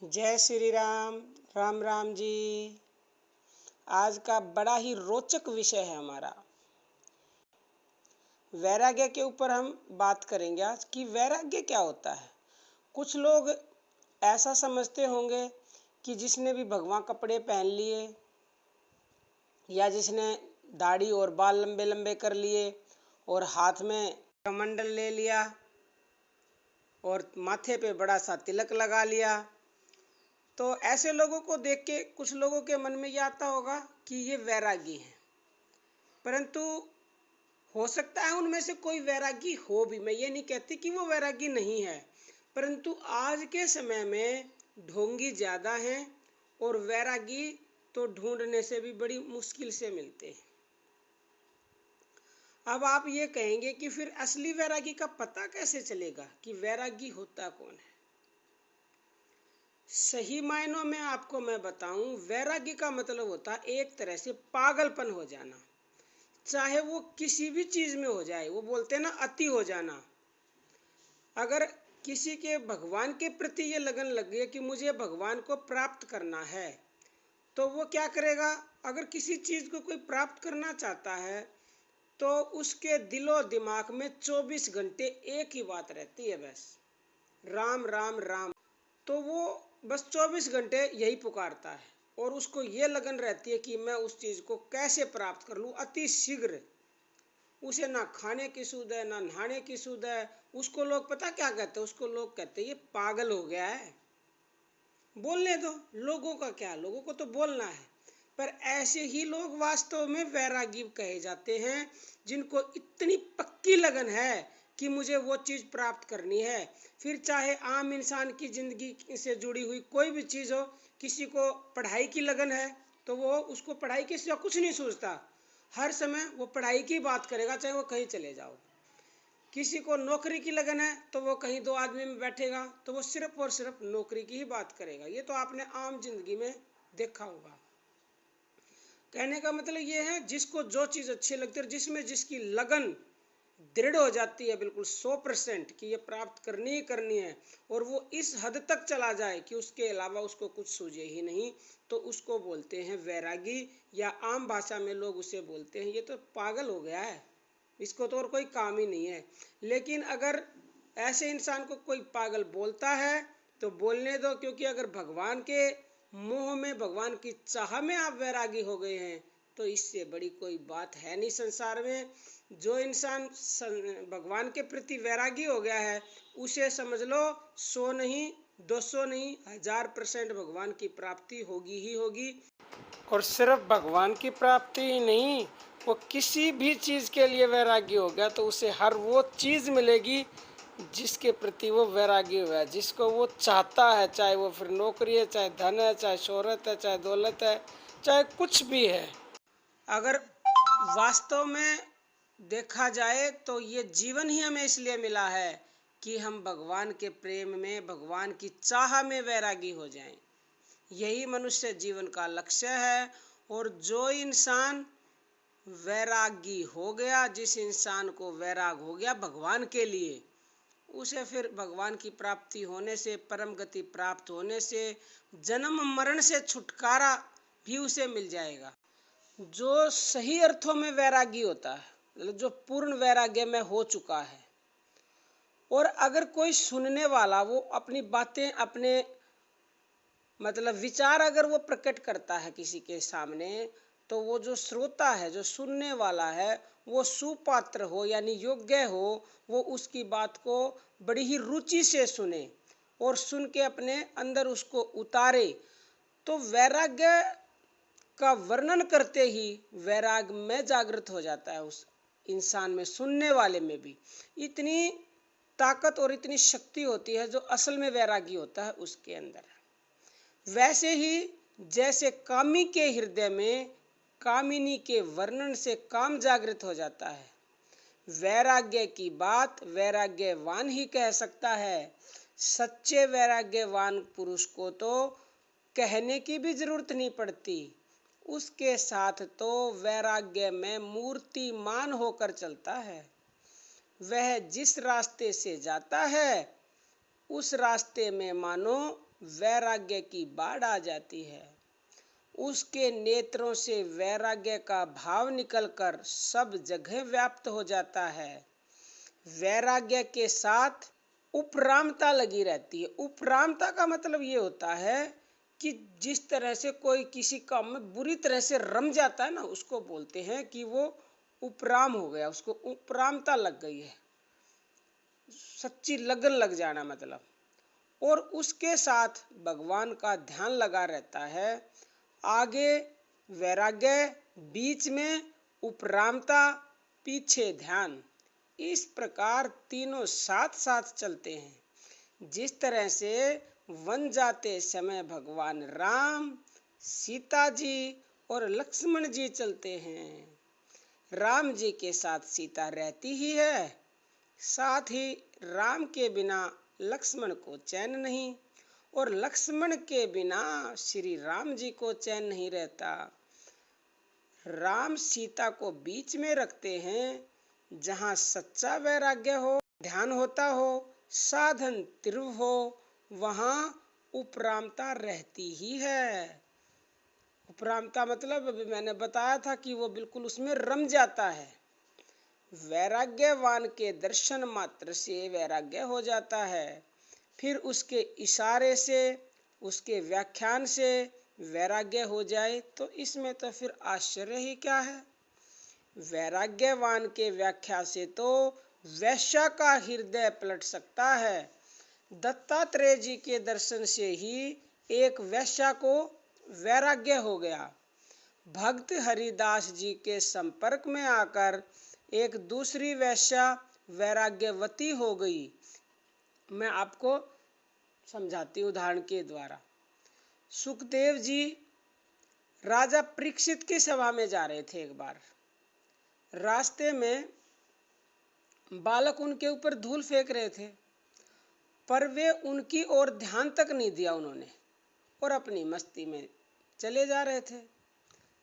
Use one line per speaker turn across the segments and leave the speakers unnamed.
जय श्री राम। राम राम जी। आज का बड़ा ही रोचक विषय है हमारा वैराग्य के ऊपर हम बात करेंगे आज कि वैराग्य क्या होता है। कुछ लोग ऐसा समझते होंगे कि जिसने भी भगवा कपड़े पहन लिए या जिसने दाढ़ी और बाल लंबे लंबे कर लिए और हाथ में कमंडल ले लिया और माथे पे बड़ा सा तिलक लगा लिया, तो ऐसे लोगों को देख के कुछ लोगों के मन में ये आता होगा कि ये वैरागी हैं। परंतु हो सकता है उनमें से कोई वैरागी हो भी, मैं ये नहीं कहती कि वो वैरागी नहीं है, परंतु आज के समय में ढोंगी ज़्यादा हैं और वैरागी तो ढूंढने से भी बड़ी मुश्किल से मिलते हैं। अब आप ये कहेंगे कि फिर असली वैरागी का पता कैसे चलेगा कि वैरागी होता कौन है। सही मायनों में आपको मैं बताऊं, वैरागी का मतलब होता है एक तरह से पागलपन हो जाना, चाहे वो किसी भी चीज में हो जाए। वो बोलते हैं ना, अति हो जाना। अगर किसी के भगवान के प्रति ये लगन लग गई कि मुझे भगवान को प्राप्त करना है, तो वो क्या करेगा। अगर किसी चीज को कोई प्राप्त करना चाहता है तो उसके दिलो दिमाग में 24 घंटे एक ही बात रहती है, बस राम राम राम। तो वो बस 24 घंटे यही पुकारता है और उसको ये लगन रहती है कि मैं उस चीज़ को कैसे प्राप्त कर लूँ अति शीघ्र। उसे ना खाने की सूध है ना नहाने की सूध है। उसको लोग पता क्या कहते हैं, उसको लोग कहते हैं ये पागल हो गया है। बोलने दो, लोगों का क्या, लोगों को तो बोलना है। पर ऐसे ही लोग वास्तव में वैरागी कहे जाते हैं, जिनको इतनी पक्की लगन है कि मुझे वो चीज़ प्राप्त करनी है। फिर चाहे आम इंसान की ज़िंदगी से जुड़ी हुई कोई भी चीज़ हो। किसी को पढ़ाई की लगन है तो वो उसको पढ़ाई के सिवा कुछ नहीं सोचता, हर समय वो पढ़ाई की बात करेगा, चाहे वो कहीं चले जाओ। किसी को नौकरी की लगन है तो वो कहीं दो आदमी में बैठेगा तो वो सिर्फ और सिर्फ नौकरी की ही बात करेगा। ये तो आपने आम जिंदगी में देखा होगा। कहने का मतलब ये है, जिसको जो चीज़ अच्छी लगती है, जिसमें जिसकी लगन दृढ़ हो जाती है बिल्कुल 100% कि ये प्राप्त करनी ही करनी है, और वो इस हद तक चला जाए कि उसके अलावा उसको कुछ सूझे ही नहीं, तो उसको बोलते हैं वैरागी। या आम भाषा में लोग उसे बोलते हैं ये तो पागल हो गया है, इसको तो और कोई काम ही नहीं है। लेकिन अगर ऐसे इंसान को कोई पागल बोलता है तो बोलने दो, क्योंकि अगर भगवान के मोह में, भगवान की चाह में आप वैरागी हो गए हैं तो इससे बड़ी कोई बात है नहीं संसार में। जो इंसान भगवान के प्रति वैरागी हो गया है उसे समझ लो 100 नहीं, 200 नहीं, 1000% भगवान की प्राप्ति होगी ही होगी। और सिर्फ भगवान की प्राप्ति ही नहीं, वो किसी भी चीज़ के लिए वैरागी हो गया तो उसे हर वो चीज़ मिलेगी जिसके प्रति वो वैरागी हुआ है, जिसको वो चाहता है। चाहे वो फिर नौकरी है, चाहे धन है, चाहे शोहरत है, चाहे दौलत है, चाहे कुछ भी है। अगर वास्तव में देखा जाए तो ये जीवन ही हमें इसलिए मिला है कि हम भगवान के प्रेम में, भगवान की चाह में वैरागी हो जाएं। यही मनुष्य जीवन का लक्ष्य है। और जो इंसान वैरागी हो गया, जिस इंसान को वैराग हो गया भगवान के लिए, उसे फिर भगवान की प्राप्ति होने से, परम गति प्राप्त होने से, जन्म मरण से छुटकारा भी उसे मिल जाएगा। जो सही अर्थों में वैरागी होता है, मतलब जो पूर्ण वैराग्य में हो चुका है, और अगर कोई सुनने वाला वो अपनी बातें, अपने मतलब विचार अगर वो प्रकट करता है किसी के सामने, तो वो जो श्रोता है, जो सुनने वाला है, वो सुपात्र हो यानी योग्य हो, वो उसकी बात को बड़ी ही रुचि से सुने और सुन के अपने अंदर उसको उतारे। तो वैराग्य का वर्णन करते ही वैराग में जागृत हो जाता है उस इंसान में, सुनने वाले में भी इतनी ताकत और इतनी शक्ति होती है जो असल में वैरागी होता है उसके अंदर। वैसे ही जैसे कामी के हृदय में कामिनी के वर्णन से काम जागृत हो जाता है, वैराग्य की बात वैराग्यवान ही कह सकता है। सच्चे वैराग्यवान पुरुष को तो कहने की भी जरूरत नहीं पड़ती, उसके साथ तो वैराग्य में मूर्तिमान होकर चलता है। वह जिस रास्ते से जाता है उस रास्ते में मानो वैराग्य की बाढ़ आ जाती है। उसके नेत्रों से वैराग्य का भाव निकलकर सब जगह व्याप्त हो जाता है। वैराग्य के साथ उपरामता लगी रहती है। उपरामता का मतलब ये होता है कि जिस तरह से कोई किसी काम में बुरी तरह से रम जाता है ना, उसको बोलते हैं कि वो उपराम हो गया, उसको उपरामता लग गई है, सच्ची लगन लग जाना मतलब। और उसके साथ भगवान का ध्यान लगा रहता है। आगे वैराग्य, बीच में उपरामता, पीछे ध्यान। इस प्रकार तीनों साथ साथ चलते हैं। जिस तरह से वन जाते समय भगवान राम, सीता जी और लक्ष्मण जी चलते हैं। राम जी के साथ सीता रहती ही है, साथ ही राम के बिना लक्ष्मण को चैन नहीं, और लक्ष्मण के बिना श्री राम जी को चैन नहीं रहता। राम सीता को बीच में रखते हैं, जहाँ सच्चा वैराग्य हो, ध्यान होता हो, साधन तीव्र हो, वहाँ उपरामता रहती ही है। उपरामता मतलब अभी मैंने बताया था कि वो बिल्कुल उसमें रम जाता है। वैराग्यवान के दर्शन मात्र से वैराग्य हो जाता है, फिर उसके इशारे से, उसके व्याख्यान से वैराग्य हो जाए तो इसमें तो फिर आश्चर्य ही क्या है। वैराग्यवान के व्याख्या से तो वैश्या का हृदय पलट सकता है। दत्तात्रेय जी के दर्शन से ही एक वैश्या को वैराग्य हो गया। भक्त हरिदास जी के संपर्क में आकर एक दूसरी वैश्या वैराग्यवती हो गई। मैं आपको समझाती हूँ उदाहरण के द्वारा। सुखदेव जी राजा परीक्षित की सभा में जा रहे थे। एक बार रास्ते में बालक उनके ऊपर धूल फेंक रहे थे, पर वे उनकी ओर ध्यान तक नहीं दिया उन्होंने, और अपनी मस्ती में चले जा रहे थे।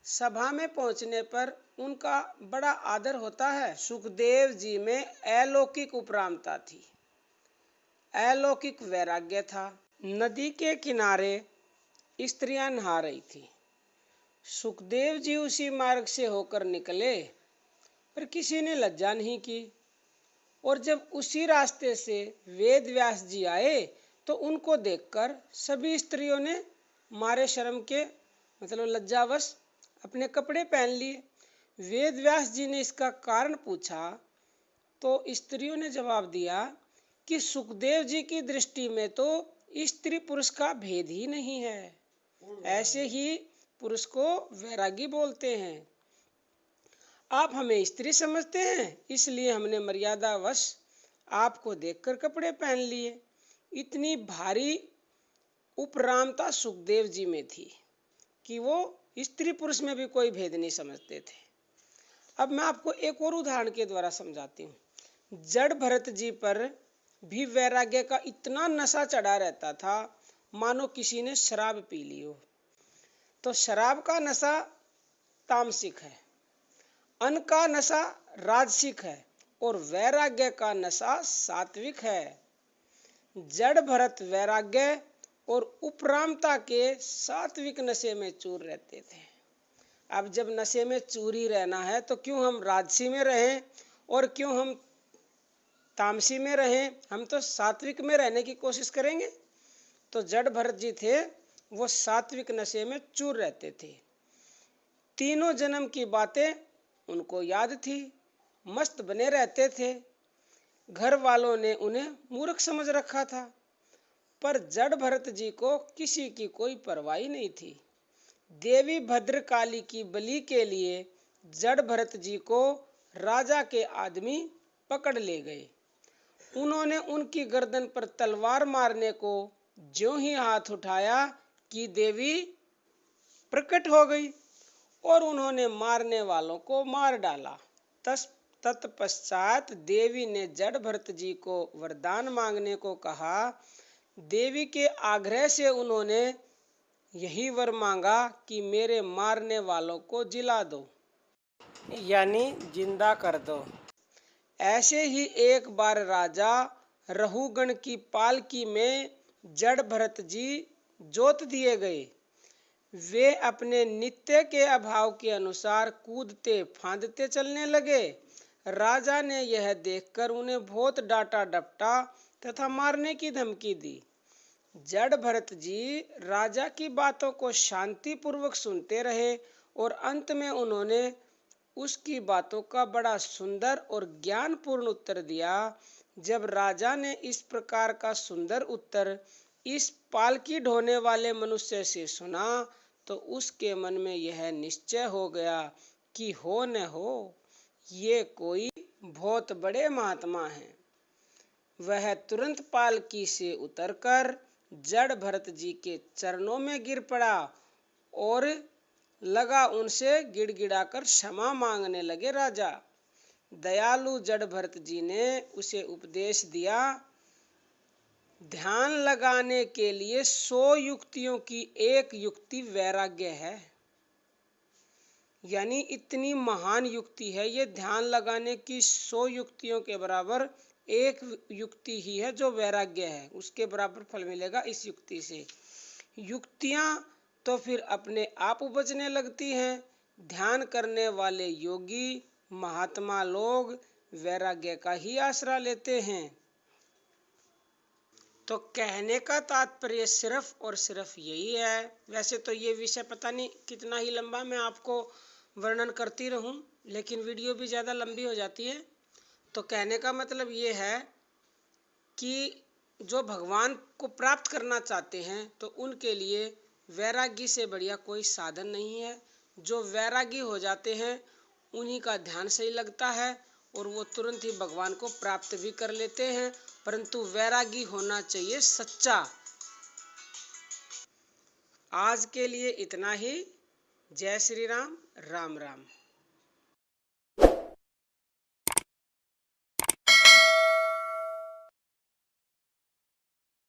सभा में पहुंचने पर उनका बड़ा आदर होता है। सुखदेव जी में अलौकिक उपरामता थी, अलौकिक वैराग्य था। नदी के किनारे स्त्रियां नहा रही थी। सुखदेव जी उसी मार्ग से होकर निकले, पर किसी ने लज्जा नहीं की। और जब उसी रास्ते से वेद व्यास जी आए तो उनको देखकर सभी स्त्रियों ने मारे शर्म के, मतलब लज्जावश, अपने कपड़े पहन लिए। वेद व्यास जी ने इसका कारण पूछा तो स्त्रियों ने जवाब दिया कि सुखदेव जी की दृष्टि में तो स्त्री पुरुष का भेद ही नहीं है, ऐसे ही पुरुष को वैरागी बोलते हैं। आप हमें स्त्री समझते हैं, इसलिए हमने मर्यादावश आपको देखकर कपड़े पहन लिए। इतनी भारी उपरामता सुखदेव जी में थी कि वो स्त्री पुरुष में भी कोई भेद नहीं समझते थे। अब मैं आपको एक और उदाहरण के द्वारा समझाती हूँ। जड़ भरत जी पर भी वैराग्य का इतना नशा चढ़ा रहता था मानो किसी ने शराब पी ली हो। तो शराब का नशा तामसिक है, अन्न का नशा राजसिक है, और वैराग्य का नशा सात्विक है। जड़ भरत वैराग्य और उपरामता के सात्विक नशे में चूर रहते थे। अब जब नशे में चूर ही रहना है तो क्यों हम राजसी में रहें और क्यों हम तामसी में रहें, हम तो सात्विक में रहने की कोशिश करेंगे। तो जड़ भरत जी थे, वो सात्विक नशे में चूर रहते थे। तीनों जन्म की बातें उनको याद थी, मस्त बने रहते थे। घर वालों ने उन्हें मूर्ख समझ रखा था, पर जड़ भरत जी को किसी की कोई परवाह नहीं थी। देवी भद्रकाली की बलि के लिए जड़ भरत जी को राजा के आदमी पकड़ ले गए। उन्होंने उनकी गर्दन पर तलवार मारने को ज्यों ही हाथ उठाया कि देवी प्रकट हो गई और उन्होंने मारने वालों को मार डाला। तत्पश्चात देवी ने जड़ भरत जी को वरदान मांगने को कहा। देवी के आग्रह से उन्होंने यही वर मांगा कि मेरे मारने वालों को जिला दो, यानी जिंदा कर दो। ऐसे ही एक बार राजा रहुगण की पालकी में जड़ भरत जी जोत दिए गए। वे अपने नित्य के अभाव के अनुसार कूदते फांदते चलने लगे। राजा ने यह देखकर उन्हें बहुत डांटा डपटा तथा मारने की धमकी दी। जड़ भरत जी राजा की बातों को शांति पूर्वक सुनते रहे और अंत में उन्होंने उसकी बातों का बड़ा सुंदर और ज्ञानपूर्ण उत्तर दिया। जब राजा ने इस प्रकार का सुंदर उत्तर इस पालकी ढोने वाले मनुष्य से सुना तो उसके मन में यह निश्चय हो गया कि हो न हो ये कोई बहुत बड़े महात्मा हैं। वह तुरंत पालकी से उतरकर जड़ भरत जी के चरणों में गिर पड़ा और लगा उनसे गिड़गिड़ाकर क्षमा मांगने लगे। राजा दयालु जड़ भरत जी ने उसे उपदेश दिया, ध्यान लगाने के लिए 100 युक्तियों की एक युक्ति वैराग्य है। यानी इतनी महान युक्ति है ये, ध्यान लगाने की 100 युक्तियों के बराबर एक युक्ति ही है जो वैराग्य है, उसके बराबर फल मिलेगा इस युक्ति से। युक्तियां तो फिर अपने आप उपजने लगती हैं। ध्यान करने वाले योगी महात्मा लोग वैराग्य का ही आसरा लेते हैं। तो कहने का तात्पर्य सिर्फ और सिर्फ यही है। वैसे तो ये विषय पता नहीं कितना ही लंबा मैं आपको वर्णन करती रहूं, लेकिन वीडियो भी ज़्यादा लंबी हो जाती है। तो कहने का मतलब ये है कि जो भगवान को प्राप्त करना चाहते हैं तो उनके लिए वैरागी से बढ़िया कोई साधन नहीं है। जो वैरागी हो जाते हैं उन्हीं का ध्यान सही लगता है और वो तुरंत ही भगवान को प्राप्त भी कर लेते हैं, परंतु वैरागी होना चाहिए सच्चा। आज के लिए इतना ही। जय श्री राम, राम राम।